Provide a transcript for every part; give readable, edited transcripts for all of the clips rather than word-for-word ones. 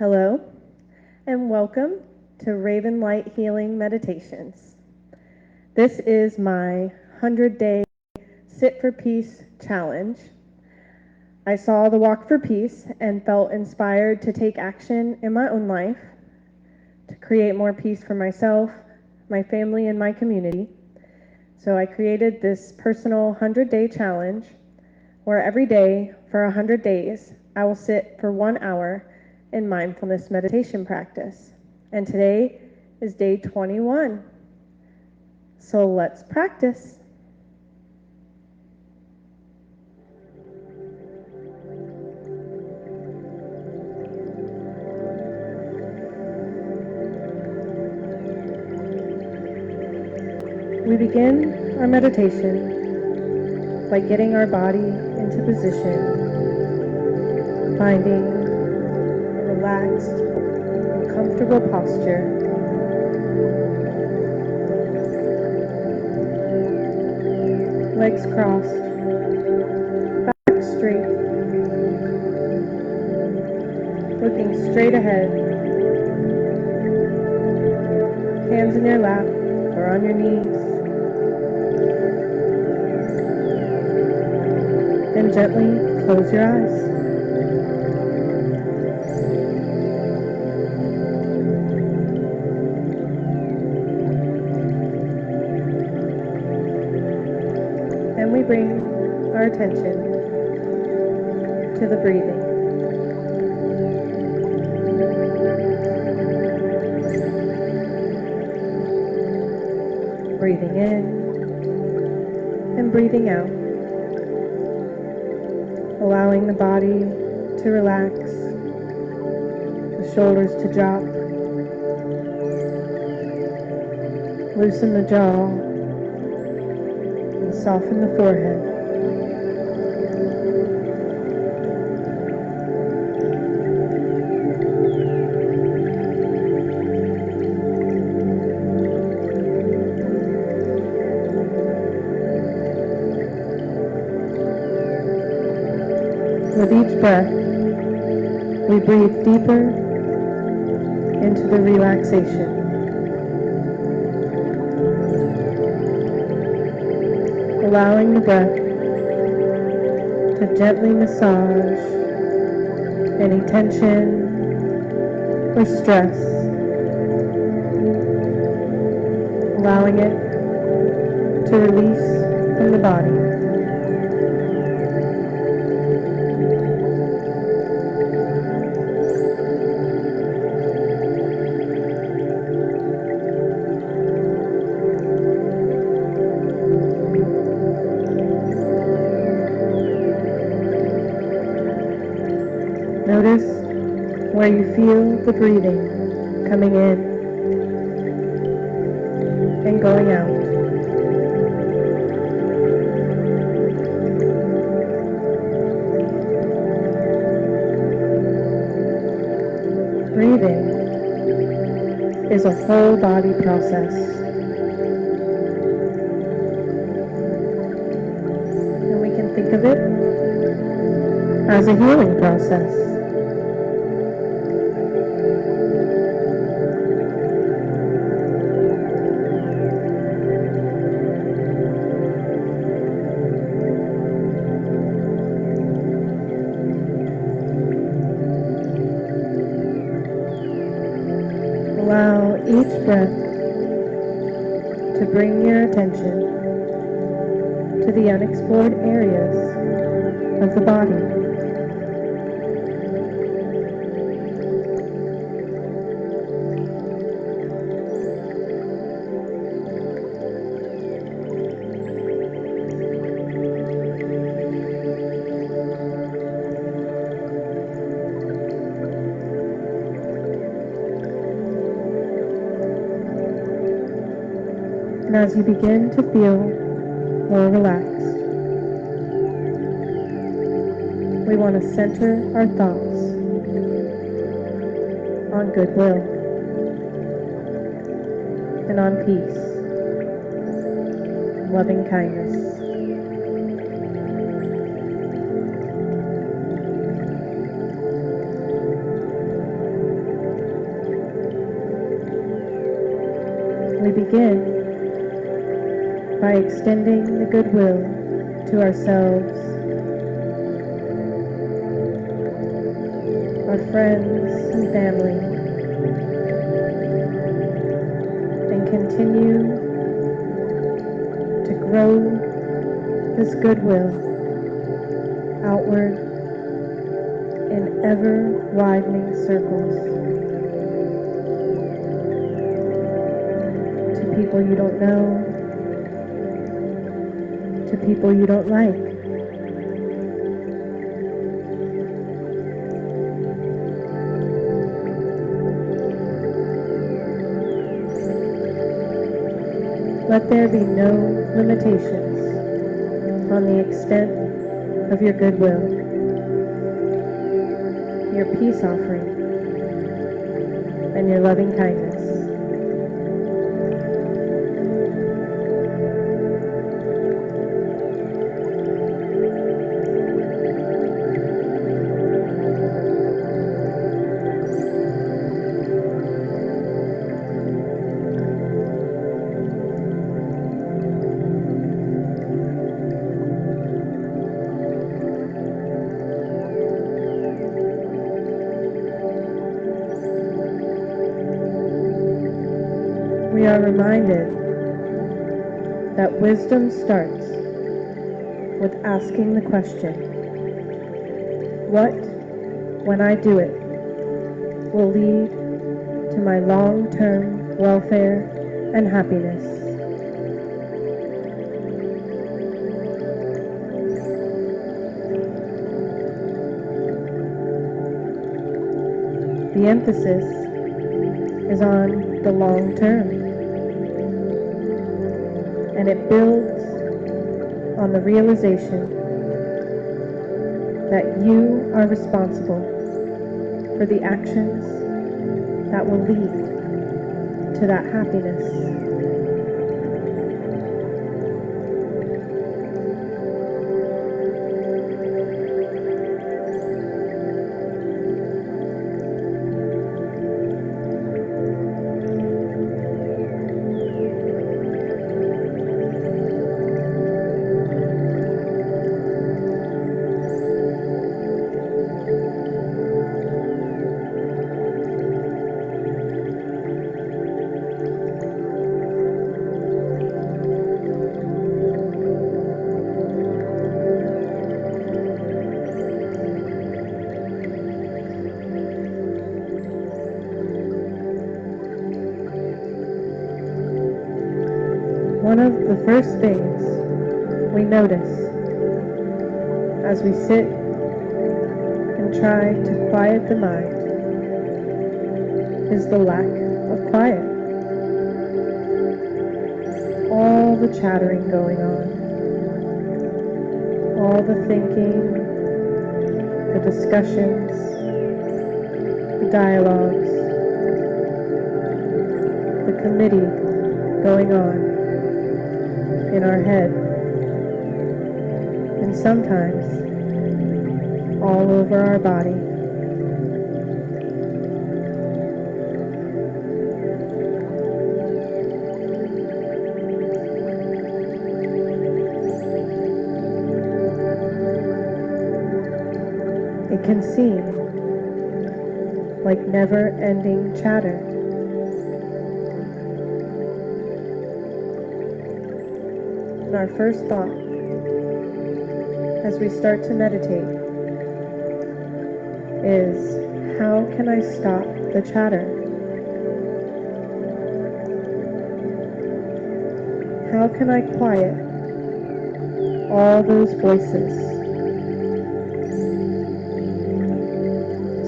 Hello, and welcome to Raven Light Healing Meditations. This is my 100-day Sit for Peace challenge. I saw the Walk for Peace and felt inspired to take action in my own life to create more peace for myself, my family, and my community. So I created this personal 100-day challenge where every day for 100 days I will sit for 1 hour in mindfulness meditation practice. And today is day 21. So let's practice. We begin our meditation by getting our body into position, finding a relaxed and comfortable posture. Legs crossed, back straight, looking straight ahead. Hands in your lap or on your knees. Then gently close your eyes. And we bring our attention to the breathing. Breathing in and breathing out. Allowing the body to relax, the shoulders to drop, loosen the jaw, and soften the forehead. With each breath, we breathe deeper into the relaxation. Allowing the breath to gently massage any tension or stress. Allowing it to release from the body. Notice where you feel the breathing coming in and going out. Breathing is a whole body process. And we can think of it as a healing process. Allow each breath to bring your attention to the unexplored areas of the body. And as you begin to feel more relaxed, we want to center our thoughts on goodwill and on peace, loving kindness. begin by extending the goodwill to ourselves, our friends and family, and continue to grow this goodwill outward in ever-widening circles to people you don't know, to people you don't like. Let there be no limitations on the extent of your goodwill, your peace offering, and your loving kindness. We are reminded that wisdom starts with asking the question, what, when I do it, will lead to my long-term welfare and happiness? The emphasis is on the long term, and it builds on the realization that you are responsible for the actions that will lead to that happiness. One of the first things we notice as we sit and try to quiet the mind is the lack of quiet. All the chattering going on, all the thinking, the discussions, the dialogues, the committee going on in our head, and sometimes all over our body. It can seem like never-ending chatter. And our first thought as we start to meditate is, how can I stop the chatter? How can I quiet all those voices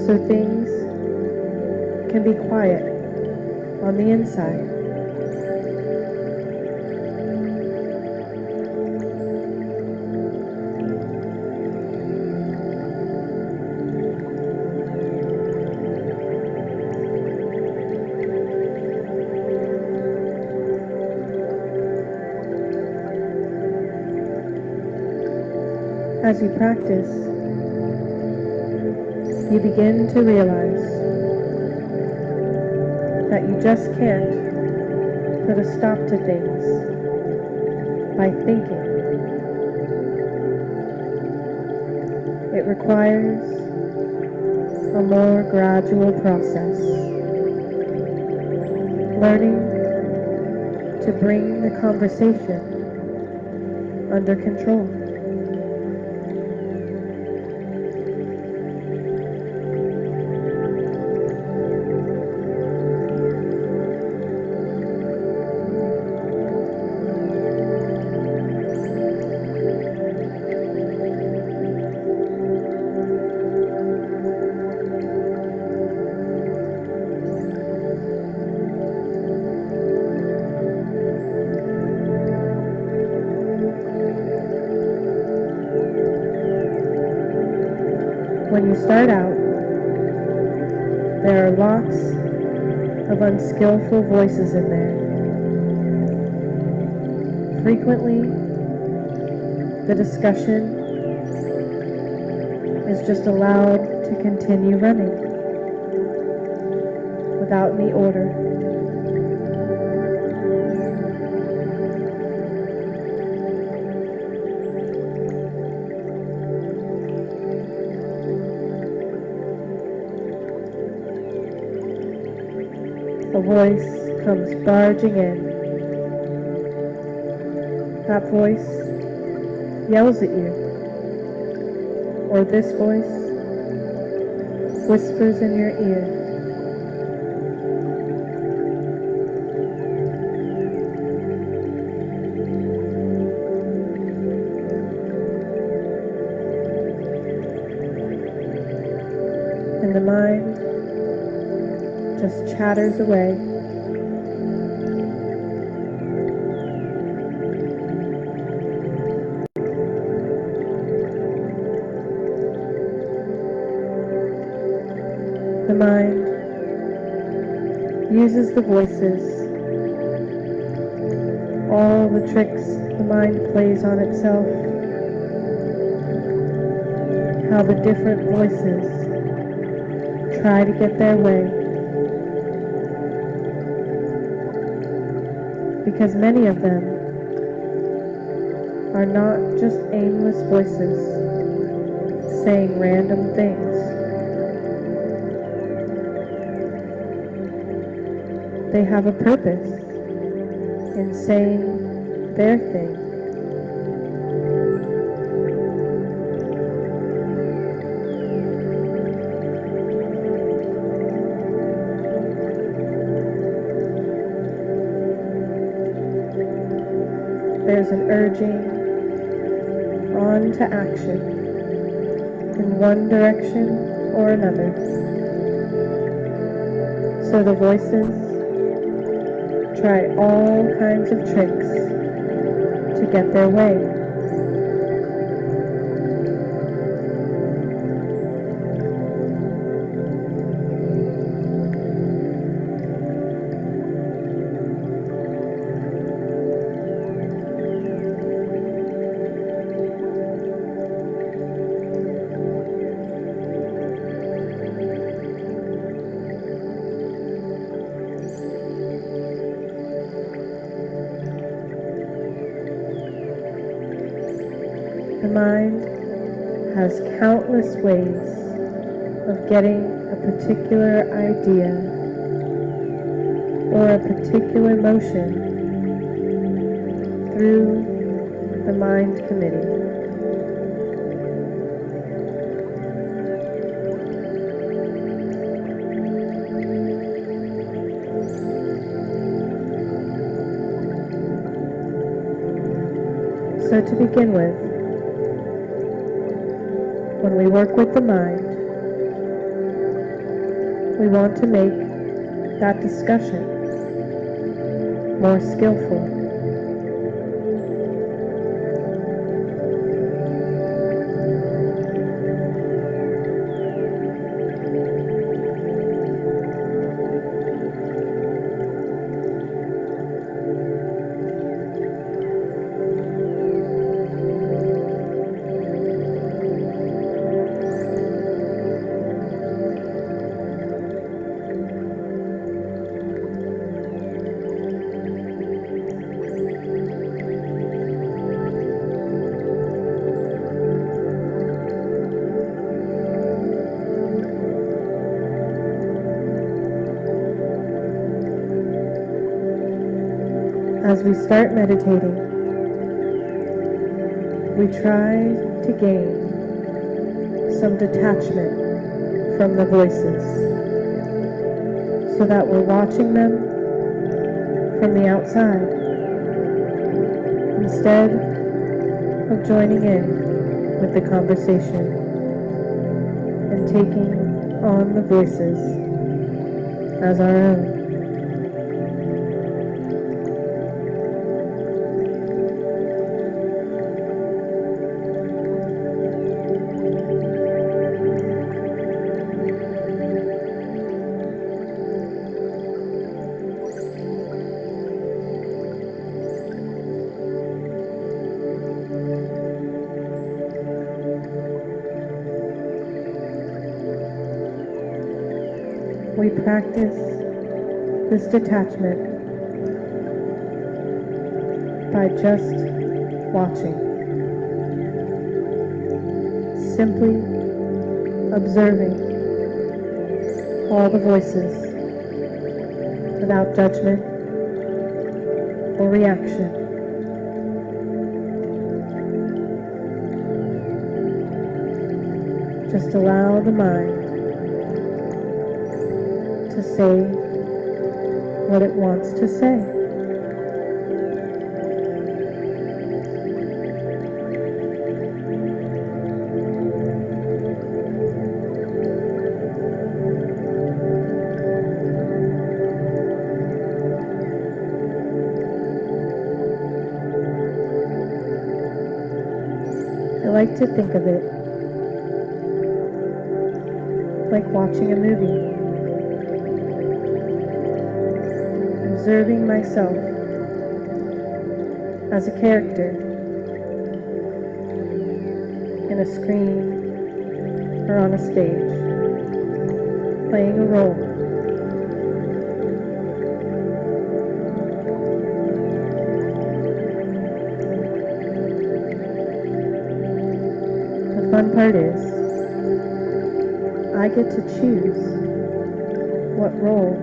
so things can be quiet on the inside? As you practice, you begin to realize that you just can't put a stop to things by thinking. It requires a more gradual process, learning to bring the conversation under control. When you start out, there are lots of unskillful voices in there. Frequently, the discussion is just allowed to continue running without any order. A voice comes barging in. That voice yells at you, or this voice whispers in your ear. And the mind just chatters away. The mind uses the voices, all the tricks the mind plays on itself, how the different voices try to get their way. Because many of them are not just aimless voices saying random things. They have a purpose in saying their thing. There's an urging on to action in one direction or another. So the voices try all kinds of tricks to get their way. The mind has countless ways of getting a particular idea or a particular motion through the mind committee. So to begin with, when we work with the mind, we want to make that discussion more skillful. As we start meditating, we try to gain some detachment from the voices so that we're watching them from the outside instead of joining in with the conversation and taking on the voices as our own. We practice this detachment by just watching, simply observing all the voices without judgment or reaction. Just allow the mind to say what it wants to say. I like to think of it like watching a movie, observing myself as a character in a screen or on a stage, playing a role. The fun part is, I get to choose what role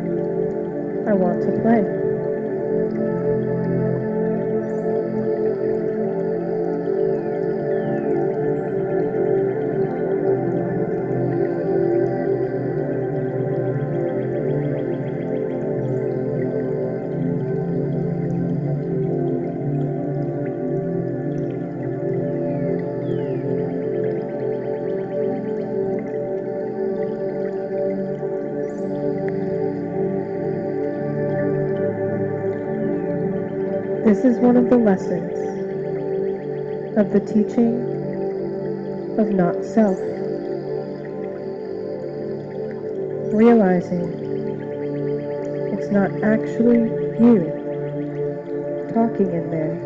I want to play. This is one of the lessons of the teaching of not self. Realizing it's not actually you talking in there.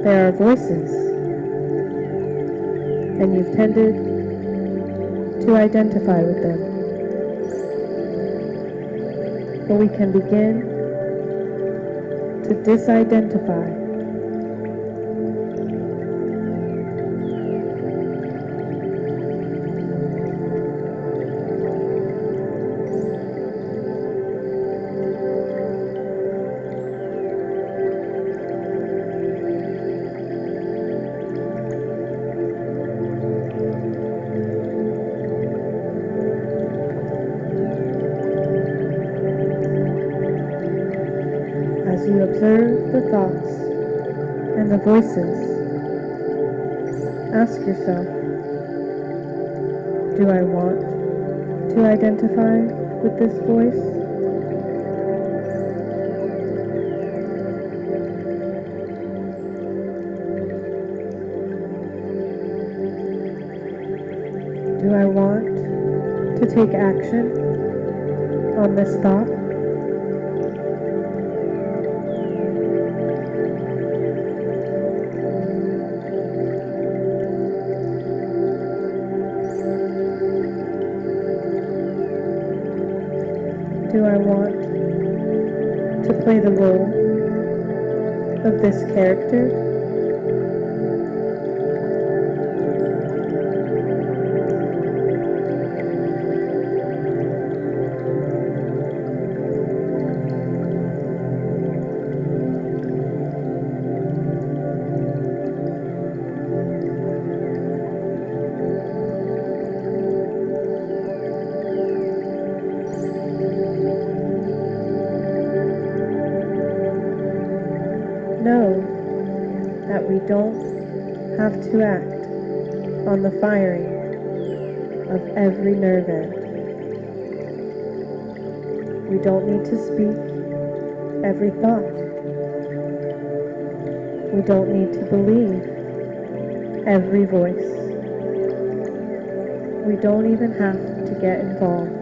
There are voices, and you've tended to identify with them. But we can begin to disidentify. As you observe the thoughts and the voices, ask yourself, do I want to identify with this voice? Do I want to take action on this thought? Do I want to play the role of this character? that we don't have to act on the firing of every nerve end. We don't need to speak every thought. We don't need to believe every voice. We don't even have to get involved.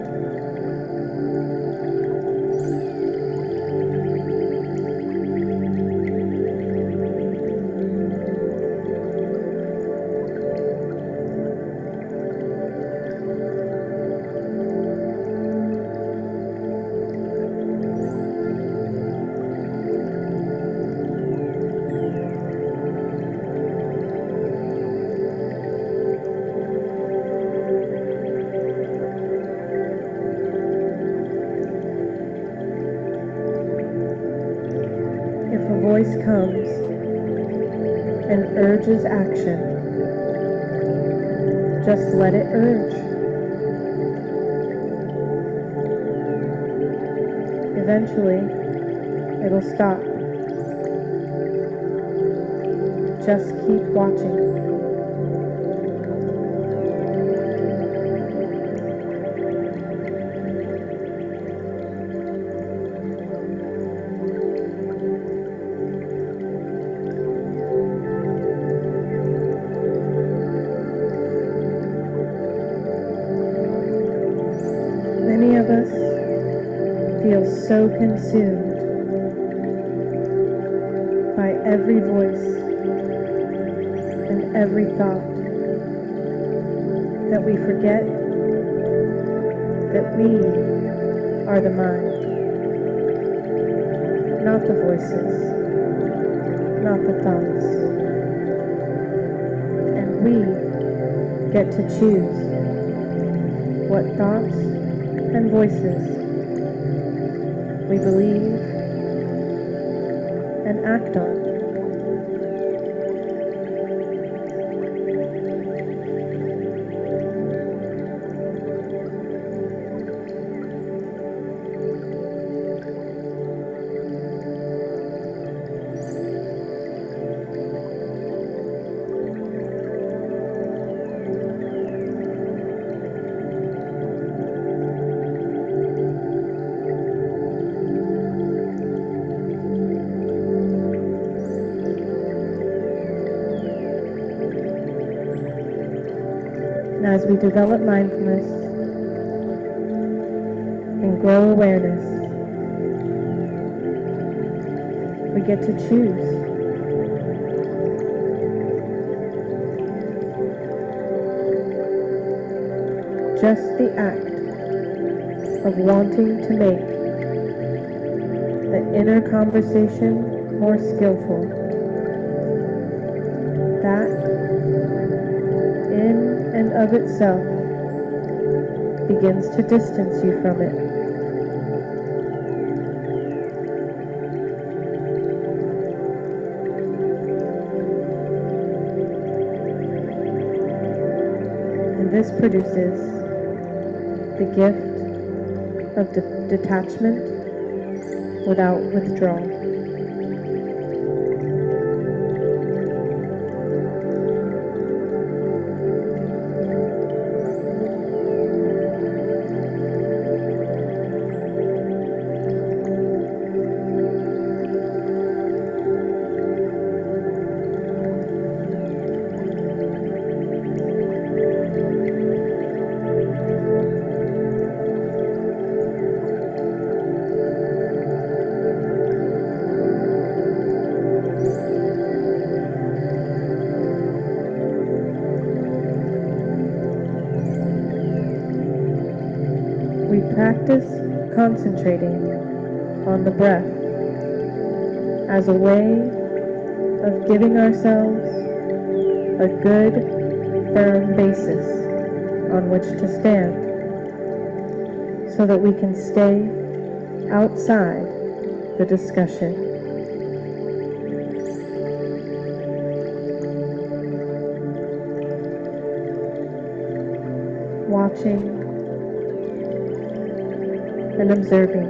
If a voice comes and urges action, just let it urge. Eventually, it'll stop. Just keep watching. Many of us feel so consumed by every voice and every thought that we forget that we are the mind, not the voices, not the thoughts. And we get to choose what thoughts and voices we believe and act on. And as we develop mindfulness and grow awareness, we get to choose. Just the act of wanting to make the inner conversation more skillful, that in and of itself begins to distance you from it. And this produces the gift of detachment without withdrawal. We practice concentrating on the breath as a way of giving ourselves a good, firm basis on which to stand, so that we can stay outside the discussion. Watching and observing.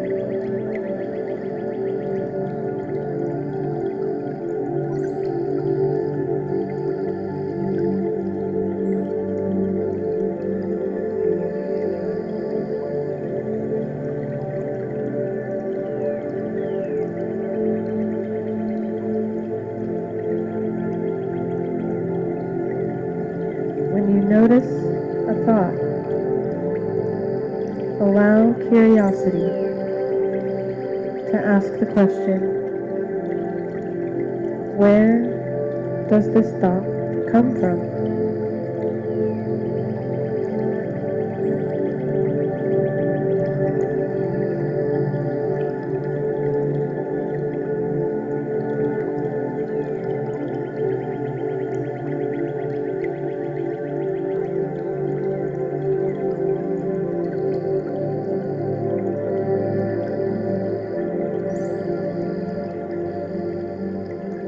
notice a thought, allow curiosity to ask the question, where does this thought come from?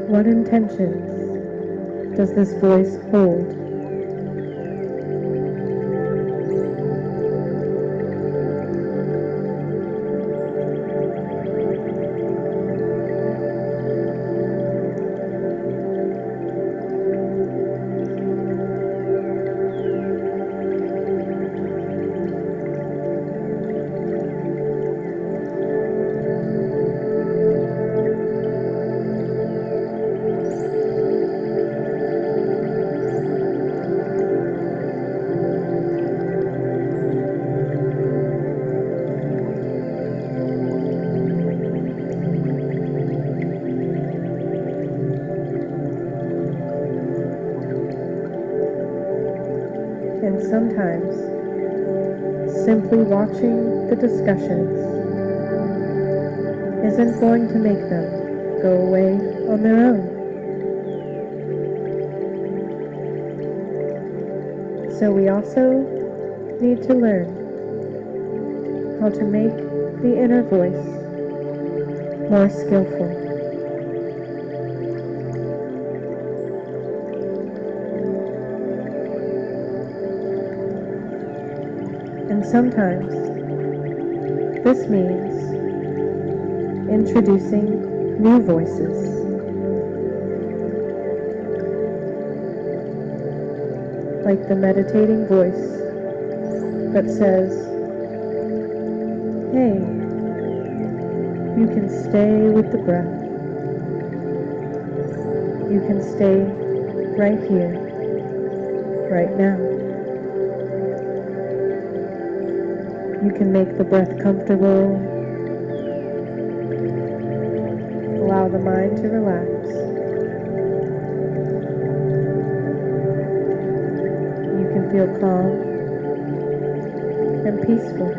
What intentions does this voice hold? And sometimes, simply watching the discussions isn't going to make them go away on their own. So we also need to learn how to make the inner voice more skillful. And sometimes this means introducing new voices, like the meditating voice that says, hey, you can stay with the breath. You can stay right here, right now. You can make the breath comfortable, allow the mind to relax. You can feel calm and peaceful.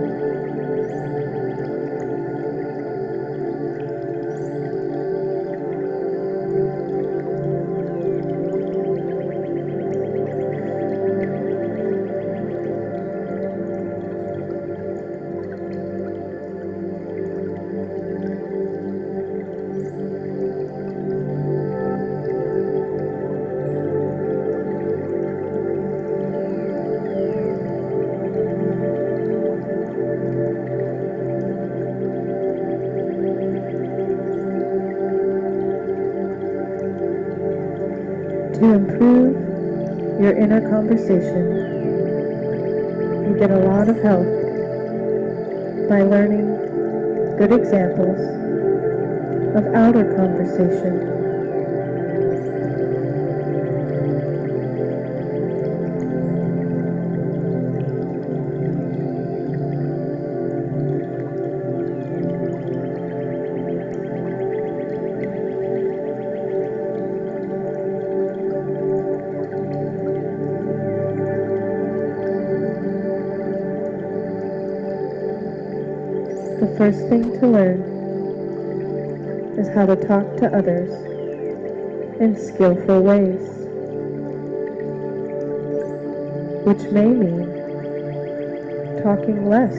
To improve your inner conversation, you get a lot of help by learning good examples of outer conversation. The first thing to learn is how to talk to others in skillful ways, which may mean talking less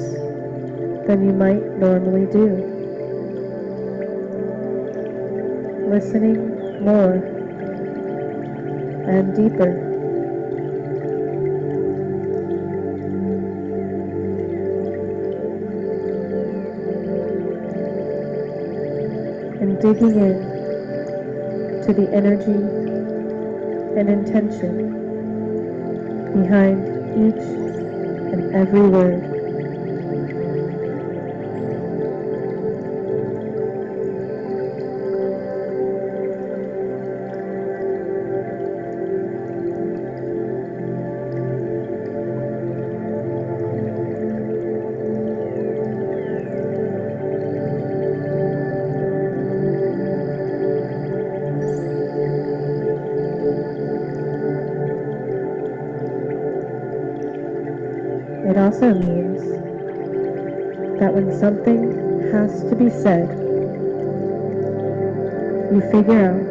than you might normally do, listening more and deeper, and digging in to the energy and intention behind each and every word. It also means that when something has to be said, you figure out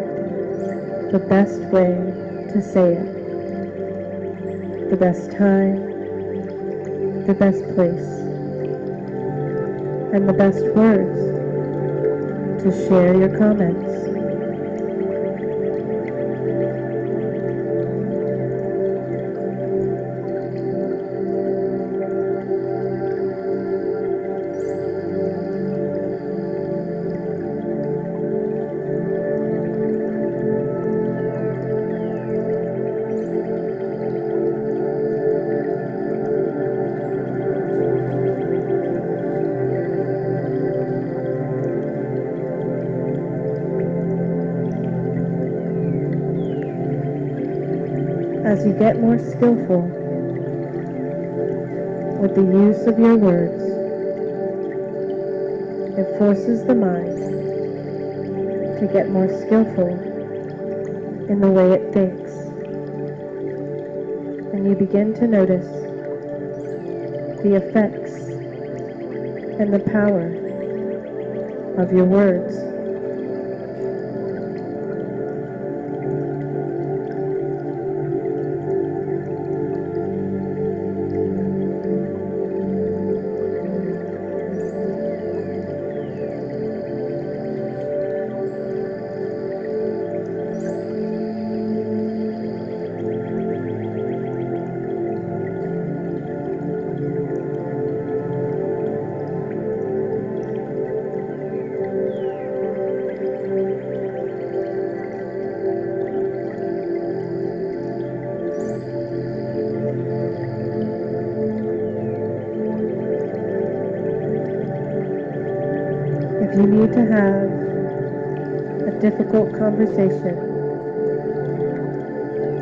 the best way to say it, the best time, the best place, and the best words to share your comments. As you get more skillful with the use of your words, it forces the mind to get more skillful in the way it thinks. And you begin to notice the effects and the power of your words. If you need to have a difficult conversation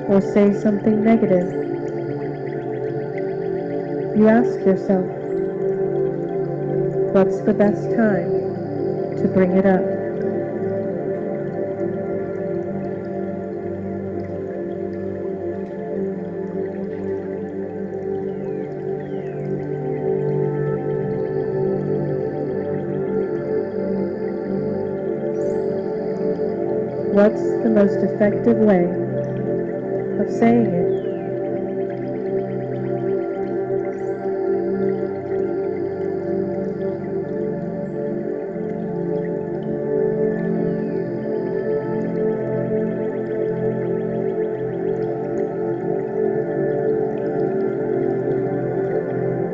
or say something negative, you ask yourself, what's the best time to bring it up? What's the most effective way of saying it?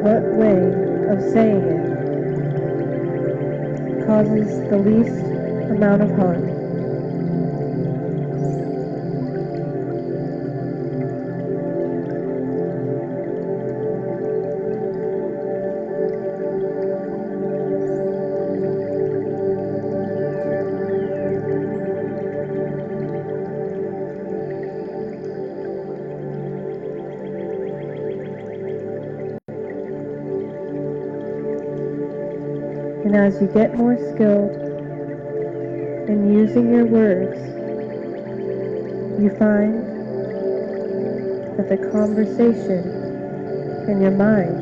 What way of saying it causes the least amount of harm? And as you get more skilled in using your words, you find that the conversation in your mind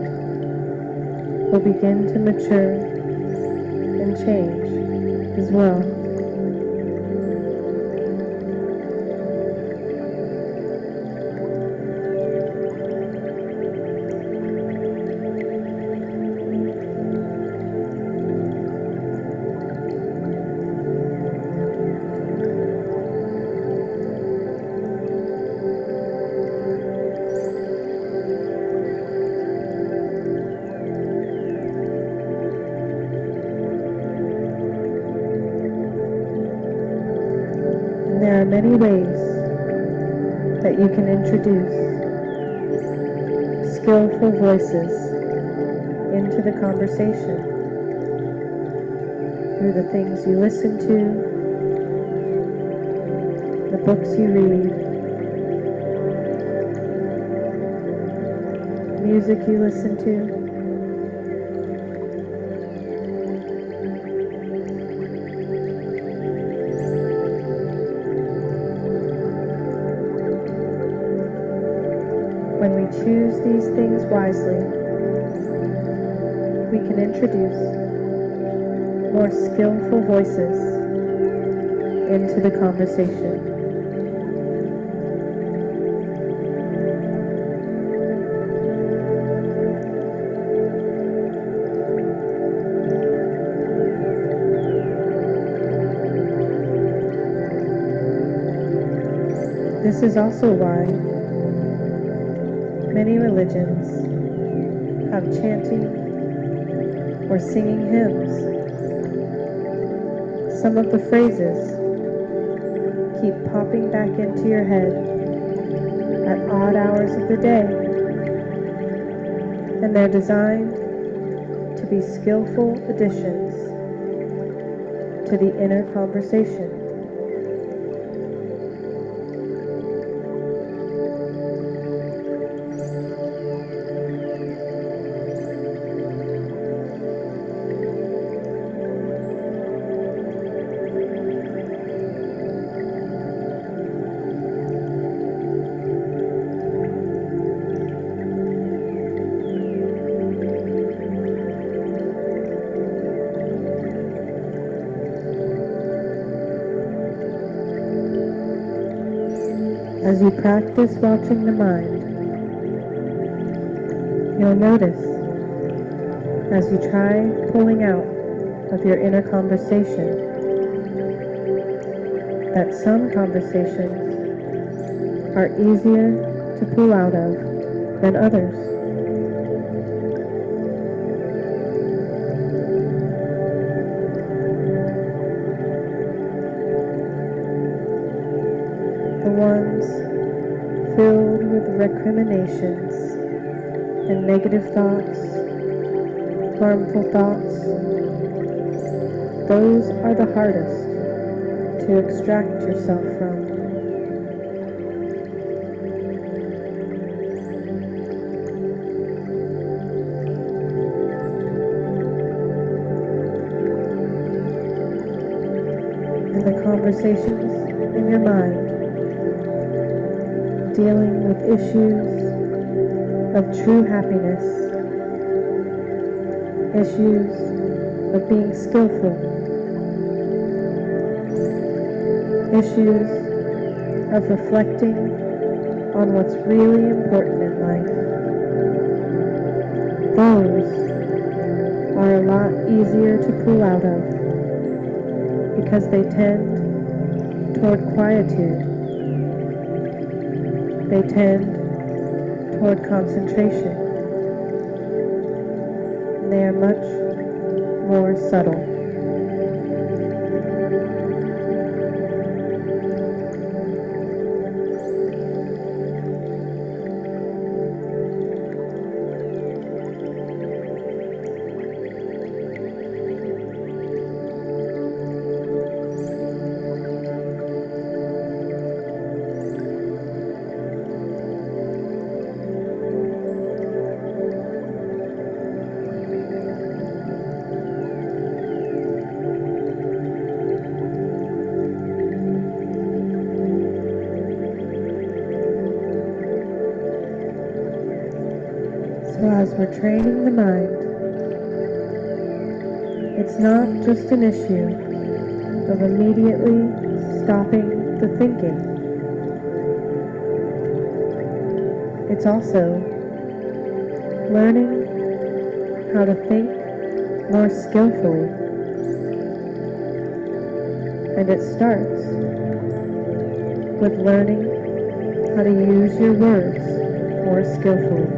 will begin to mature and change as well. And there are many ways that you can introduce skillful voices into the conversation through the things you listen to, the books you read, music you listen to. When we choose these things wisely, we can introduce more skillful voices into the conversation. This is also why many religions have chanting or singing hymns. Some of the phrases keep popping back into your head at odd hours of the day, and they're designed to be skillful additions to the inner conversation. As you practice watching the mind, you'll notice as you try pulling out of your inner conversation that some conversations are easier to pull out of than others. The ones filled with recriminations and negative thoughts, harmful thoughts, those are the hardest to extract yourself from. And the conversations in your mind dealing with issues of true happiness, issues of being skillful, issues of reflecting on what's really important in life. Those are a lot easier to pull out of because they tend toward quietude. They tend toward concentration. They are much more subtle. So as we're training the mind, it's not just an issue of immediately stopping the thinking. It's also learning how to think more skillfully. And it starts with learning how to use your words more skillfully.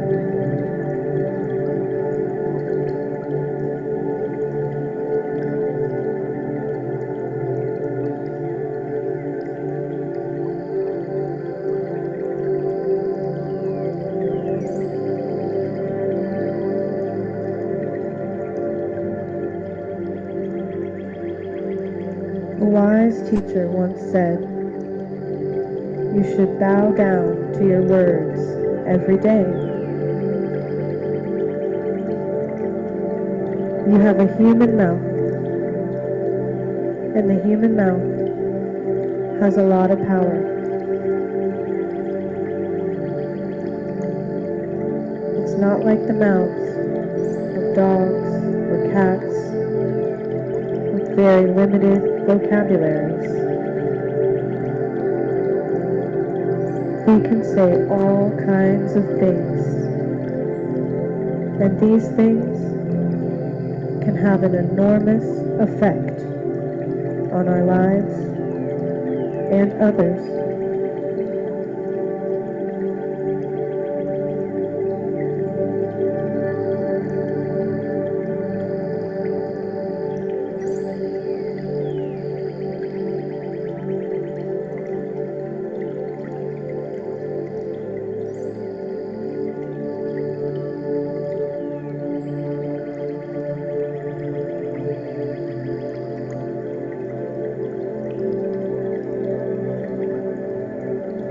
A wise teacher once said, "You should bow down to your words every day." You have a human mouth, and the human mouth has a lot of power. It's not like the mouths of dogs cats with very limited vocabularies. We can say all kinds of things, and these things can have an enormous effect on our lives and others.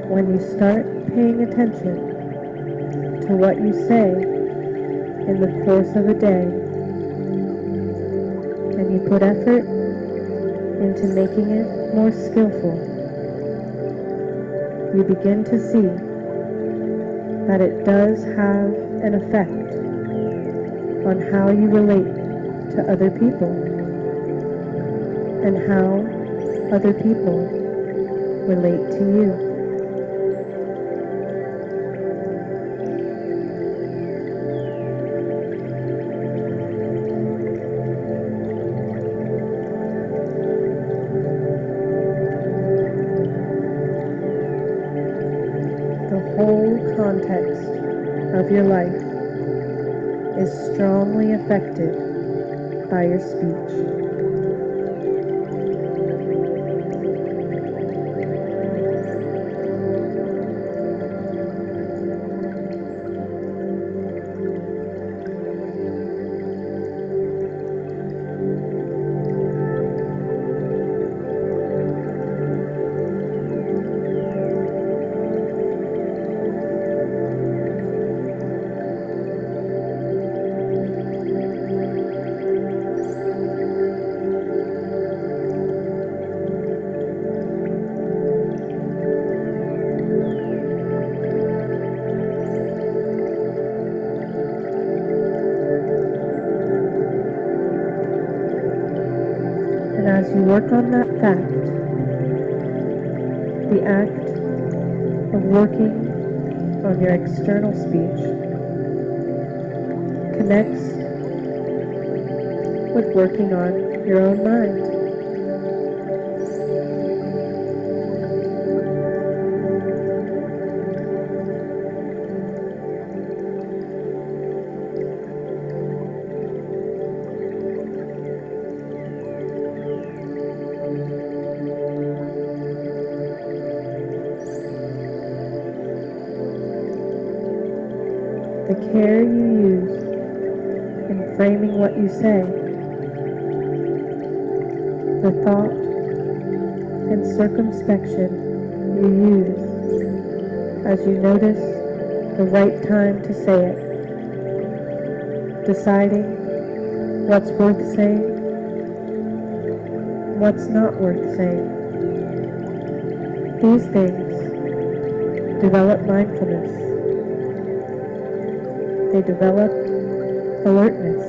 When you start paying attention to what you say in the course of a day, and you put effort into making it more skillful, you begin to see that it does have an effect on how you relate to other people and how other people relate to you. The whole context of your life is strongly affected by your speech. And as you work on that fact, the act of working on your external speech connects with working on your own mind. The care you use in framing what you say, the thought and circumspection you use as you notice the right time to say it, deciding what's worth saying, what's not worth saying. These things develop mindfulness. They develop alertness.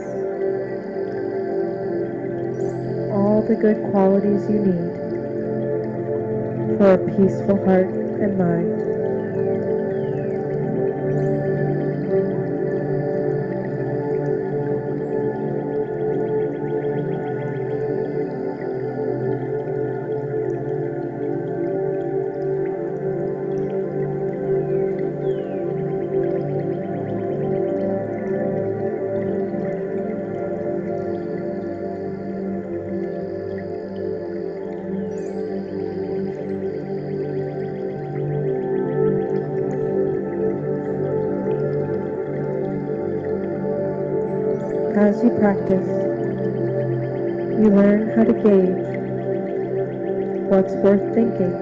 All the good qualities you need for a peaceful heart and mind. As you practice, you learn how to gauge what's worth thinking,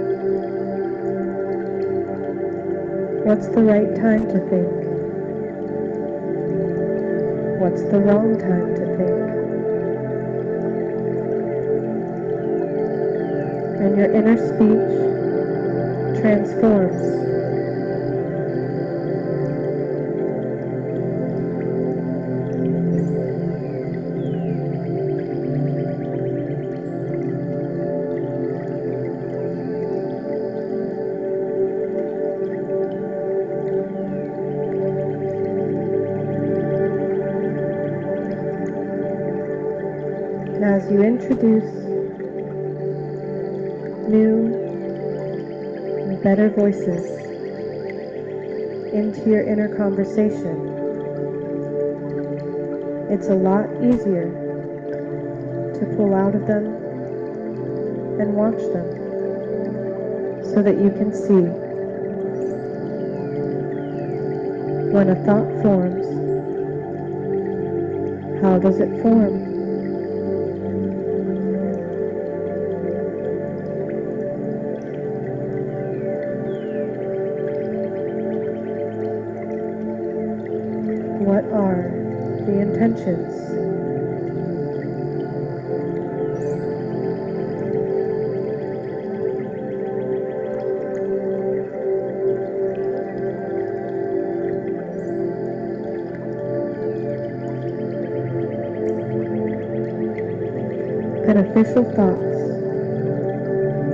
what's the right time to think, what's the wrong time to think, and your inner speech transforms. as you introduce new and better voices into your inner conversation, it's a lot easier to pull out of them and watch them so that you can see when a thought forms, how does it form? What are the intentions? Beneficial thoughts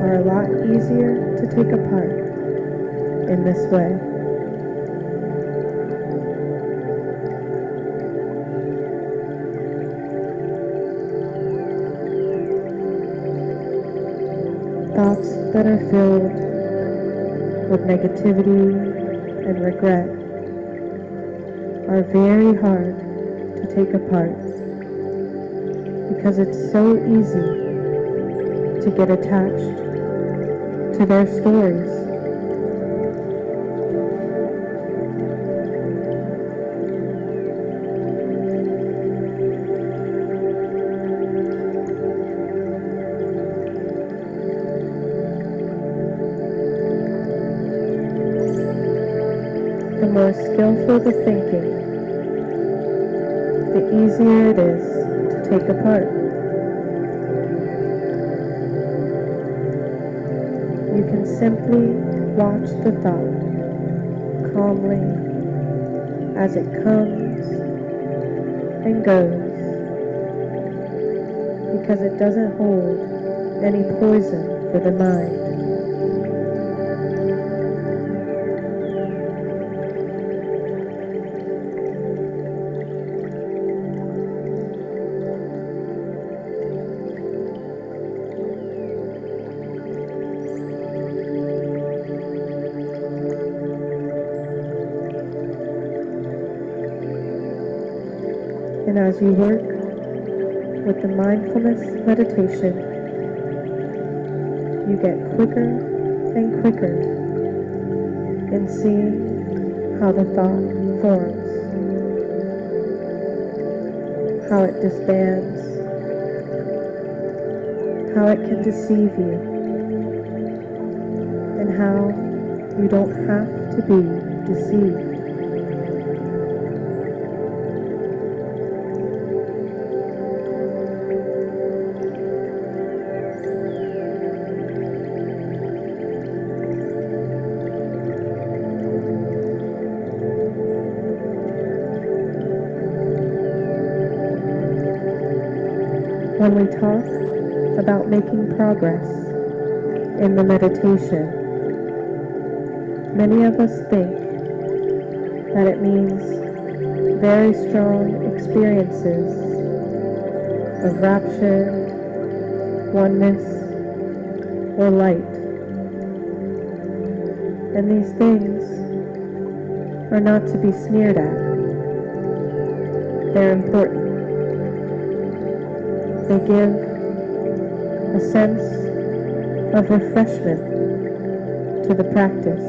are a lot easier to take apart in this way. Thoughts that are filled with negativity and regret are very hard to take apart because it's so easy to get attached to their stories. The more skillful the thinking, the easier it is to take apart. You can simply watch the thought calmly as it comes and goes because it doesn't hold any poison for the mind. And as you work with the mindfulness meditation, you get quicker and quicker in seeing how the thought forms, how it disbands, how it can deceive you, and how you don't have to be deceived. When we talk about making progress in the meditation, many of us think that it means very strong experiences of rapture, oneness, or light. And these things are not to be sneered at. They're important. They give a sense of refreshment to the practice.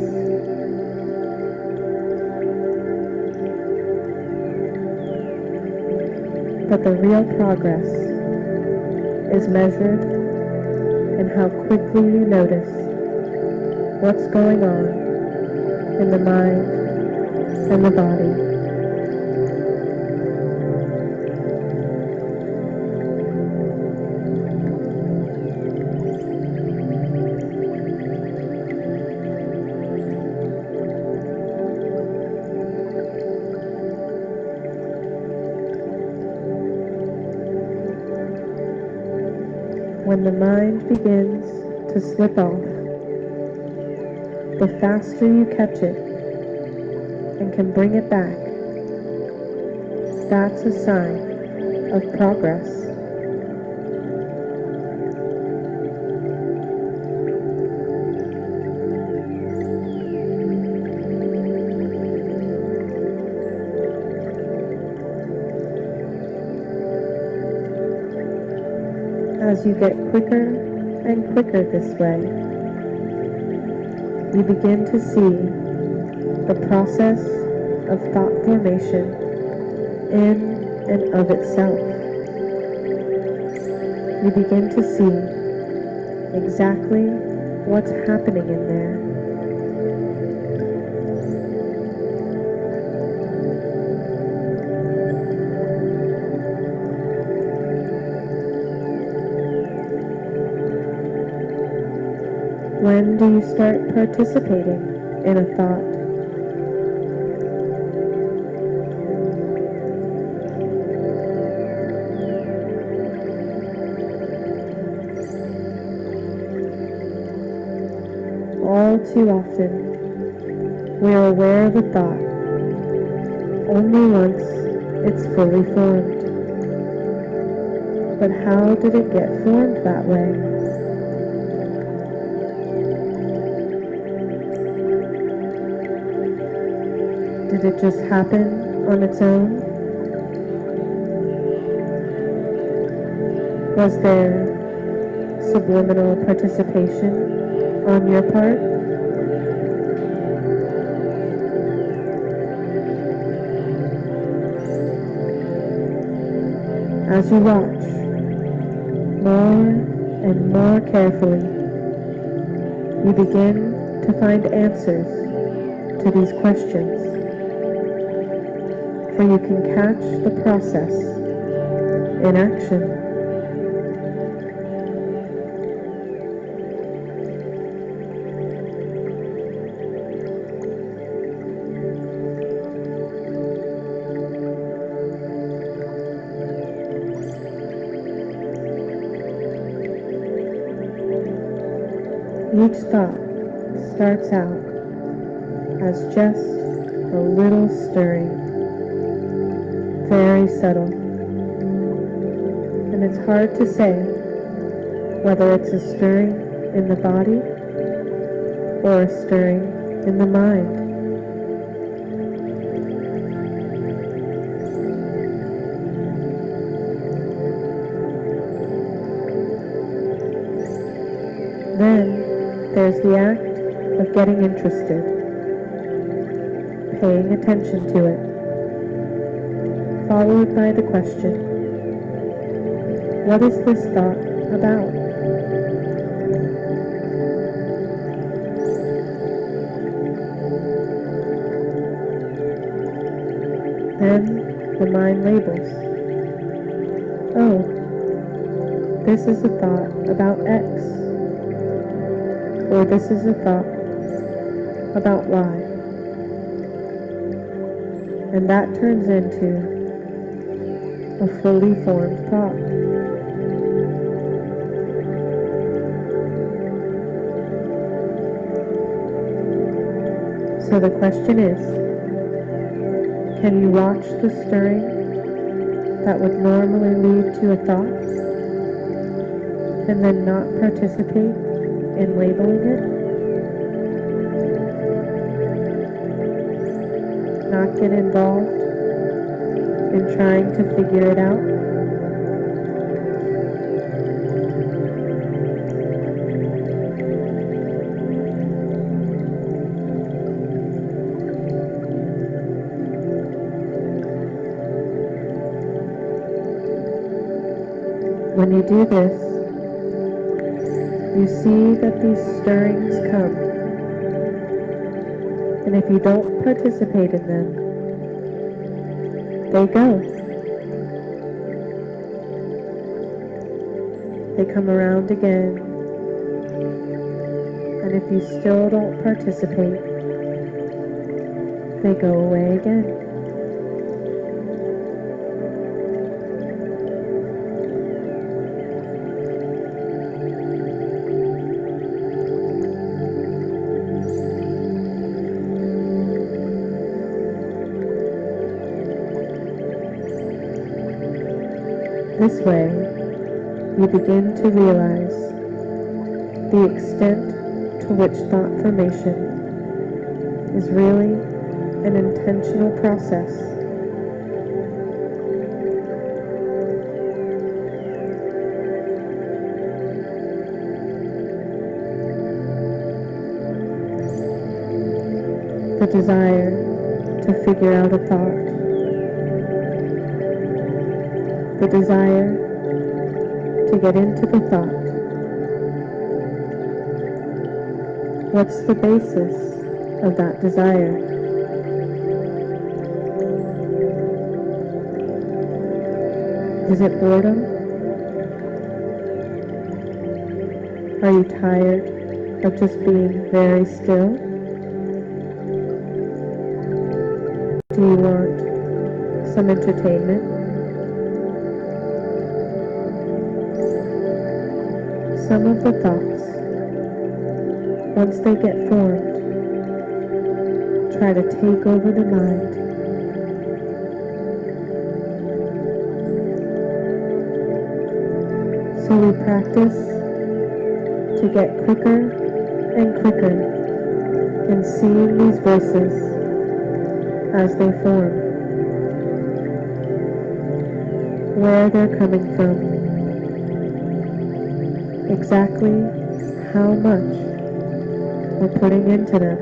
But the real progress is measured in how quickly you notice what's going on in the mind and the body. When the mind begins to slip off, the faster you catch it and can bring it back, that's a sign of progress. As you get quicker and quicker this way, you begin to see the process of thought formation in and of itself. You begin to see exactly what's happening in there. When do you start participating in a thought? All too often, we are aware of a thought only once it's fully formed. But how did it get formed that way? Did it just happen on its own? Was there subliminal participation on your part? As you watch more and more carefully, you begin to find answers to these questions, for you can catch the process in action. Each thought starts out as just a little stirring, very subtle, and it's hard to say whether it's a stirring in the body or a stirring in the mind. Then there's the act of getting interested, paying attention to it, followed by the question, what is this thought about? Then the mind labels, oh, this is a thought about X, or this is a thought about Y. And that turns into a fully formed thought. So the question is, can you watch the stirring that would normally lead to a thought and then not participate in labeling it? Not get involved in trying to figure it out? When you do this, you see that these stirrings come, and if you don't participate in them, they go. They come around again, and if you still don't participate, they go away again. This way, you begin to realize the extent to which thought formation is really an intentional process. the desire to figure out a thought, the desire to get into the thought. What's the basis of that desire? Is it boredom? Are you tired of just being very still? Do you want some entertainment? Some of the thoughts, once they get formed, try to take over the mind. So we practice to get quicker and quicker in seeing these voices as they form, where they're coming from, exactly how much we're putting into them.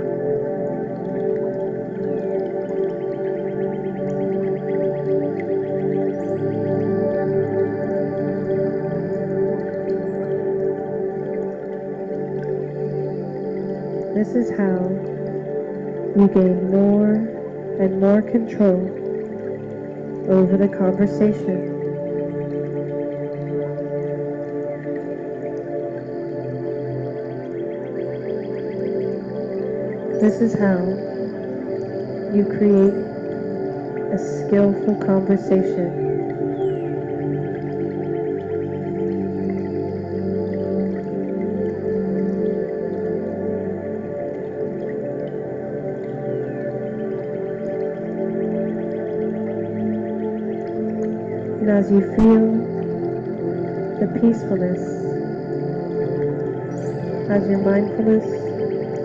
This is how you gain more and more control over the conversation. This is how you create a skillful conversation. And as you feel the peacefulness, as your mindfulness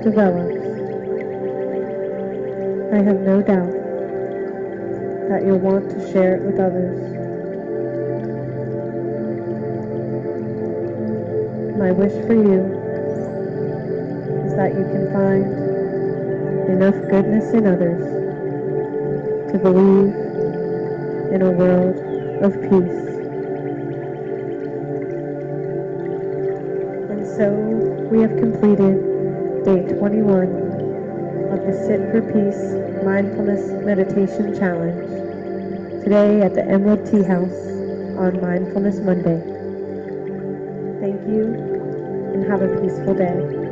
develops, I have no doubt that you'll want to share it with others. My wish for you is that you can find enough goodness in others to believe in a world of peace. And so we have completed day 21 of the Sit for Peace Mindfulness Meditation Challenge, today at the Emerald Tea House on Mindfulness Monday. Thank you and have a peaceful day.